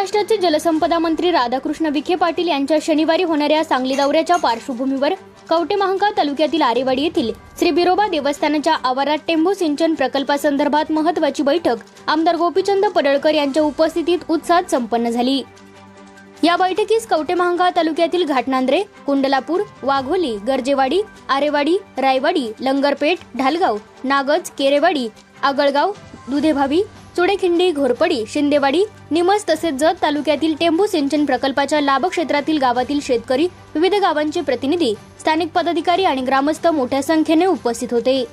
महाराष्ट्राचे जलसंपदा मंत्री राधाकृष्ण विखे पाटील यांच्या शनिवारी होणाऱ्या सांगली दौऱ्याच्या पार्श्वभूमीवर कवठेमहांकाळ तालुक्यातील आरेवाडी येथील श्री बिरोबा देवस्थानाच्या आवारात टेंभू सिंचन प्रकल्पासंदर्भात महत्त्वाची बैठक आमदार गोपीचंद पडळकर यांच्या उपस्थितीत उत्साहात संपन्न झाली। या बैठकीस कवठेमहांकाळ तालुक्यातील घाटनांद्रे, कुंडलापूर, वाघोली, गरजेवाडी, आरेवाडी, रायवाडी, लंगरपेठ, ढालगाव, नागज, केरेवाडी, आगळगाव, दुधेभावी, चुडेखिंडी, घोरपडी, शिंदेवाडी, निमज तसेच जत तालुक्यातील टेंभू सिंचन प्रकल्पाच्या लाभक्षेत्रातील गावातील शेतकरी, विविध गावांचे प्रतिनिधी, स्थानिक पदाधिकारी आणि ग्रामस्थ मोठ्या संख्येने उपस्थित होते।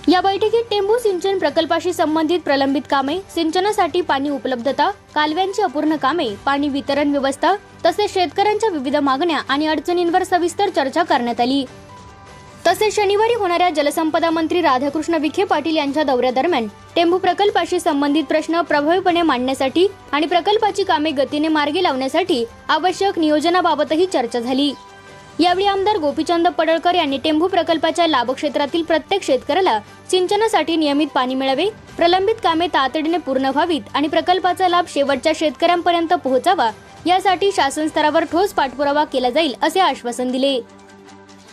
या बैठकीत टेंभू सिंचन प्रकल्पाशी संबंधित प्रलंबित कामे, सिंचनासाठी पाणी उपलब्धता, कालव्यांची अपूर्ण कामे, पाणी वितरण व्यवस्था तसेच शेतकऱ्यांच्या विविध मागण्या आणि अडचणींवर सविस्तर चर्चा करण्यात आली। तसेच शनिवारी होणाऱ्या जलसंपदा मंत्री राधाकृष्ण विखे पाटील यांच्या दौऱ्यादरम्यान टेंभू प्रकल्पाशी संबंधित प्रश्न प्रभावीपणे मांडण्यासाठी आणि प्रकल्पाची कामे गतीने मार्गी लावण्यासाठी आवश्यक नियोजनाबाबतही चर्चा झाली। यावेळी आमदार गोपीचंद पडळकर यांनी टेंभू प्रकल्पाच्या लाभक्षेत्रातील प्रत्येक शेतकऱ्याला सिंचनासाठी नियमित पाणी मिळावे, प्रलंबित कामे तातडीने पूर्ण व्हावीत आणि प्रकल्पाचा लाभ शेवटच्या शेतकऱ्यांपर्यंत पोहोचावा यासाठी शासन स्तरावर ठोस पाठपुरावा केला जाईल असे आश्वासन दिले।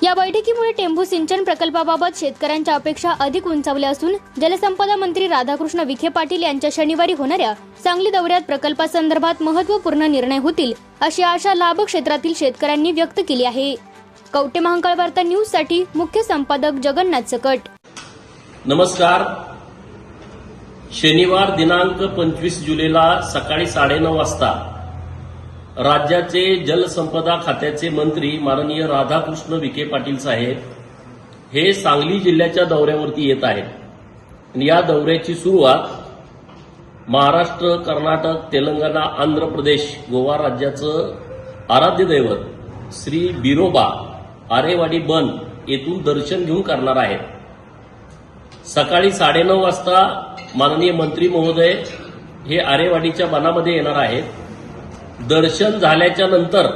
या बैठकीमुळे टेंभू सिंचन प्रकल्पाबाबत शेतकऱ्यांच्या अपेक्षा अधिक उंचावल्या असून जलसंपदा मंत्री राधाकृष्ण विखे पाटील यांच्या शनिवारी होणाऱ्या सांगली दौऱ्यात प्रकल्पासंदर्भात महत्त्वपूर्ण निर्णय होतील अशी आशा लाभ क्षेत्रातील शेतकऱ्यांनी व्यक्त केली आहे। कवठेमहांकाळ वार्ता न्यूज साठी मुख्य संपादक जगन्नाथ सकट। नमस्कार। शनिवार दिनांक 25 जुलैला सकाळी 9:30 वाजता राज्याचे जलसंपदा खात्याचे मंत्री माननीय राधाकृष्ण विखे पाटील साहेब हे सांगली जिल्ह्याच्या दौऱ्यावरती येत आहेत आणि या दौऱ्याची सुरुवात महाराष्ट्र, कर्नाटक, तेलंगणा, आंध्र प्रदेश, गोवा राज्याचं आराध्य दैवत श्री बिरोबा आरेवाडी बन येथून दर्शन घेऊन करणार आहेत। सकाळी 9:30 वाजता माननीय मंत्री महोदय हे आरेवाडीच्या बनामध्ये येणार आहेत। दर्शन झाल्याच्या नंतर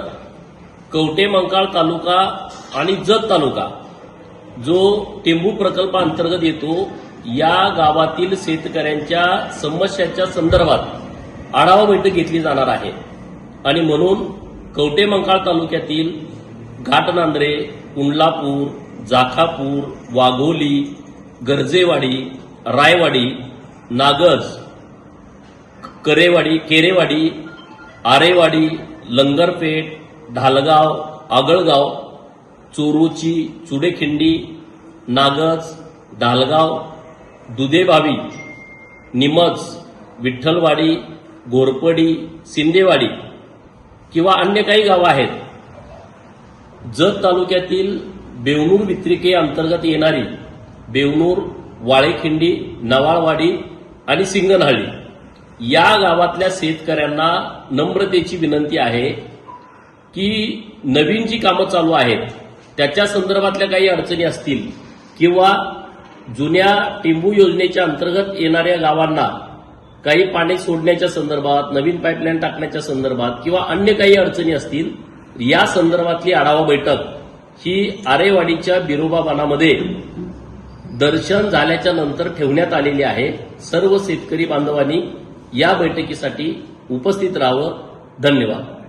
कवठेमहांकाळ तालुका आणि जत तालुका जो टेंभू प्रकल्पाअंतर्गत येतो या गावातील शेतकऱ्यांच्या समस्यांच्या संदर्भात आढावा बैठक घेतली जाणार आहे आणि म्हणून कवठेमहांकाळ तालुक्यातील घाटनांद्रे, कुंडलापूर, जाखापूर, वाघोली, गरजेवाडी, रायवाडी, नागज, केरेवाडी, आरेवाडी, लंगरपेठ, ढालगाव, आगळगाव, चोरुची, चुडेखिंडी, नागज, ढालगाव, दुधेभावी, निमज, विठ्ठलवाडी, घोरपडी, शिंदेवाडी किंवा अन्य काही गावं आहेत। जत तालुक्यातील बेवनूर वित्रिके अंतर्गत येणारी बेवनूर, वाळेखिंडी, नवाळवाडी आणि सिंगनहळ्ळी या गावातल्या शेतकऱ्यांना नम्रतेची विनंती आहे की नवीन जी कामं चालू आहेत त्याच्या संदर्भातल्या काही अडचणी असतील किंवा जुन्या टेंभू योजनेच्या अंतर्गत येणाऱ्या गावांना काही पाणी सोडण्याच्या संदर्भात, नवीन पाईपलाईन टाकण्याच्या संदर्भात किंवा अन्य काही अडचणी असतील या संदर्भातली आढावा बैठक ही आरेवाडीच्या बिरोबा बनामध्ये दर्शन झाल्याच्या नंतर ठेवण्यात आलेली आहे। सर्व शेतकरी बांधवांनी या बैठकीसाठी उपस्थित राहावं। धन्यवाद।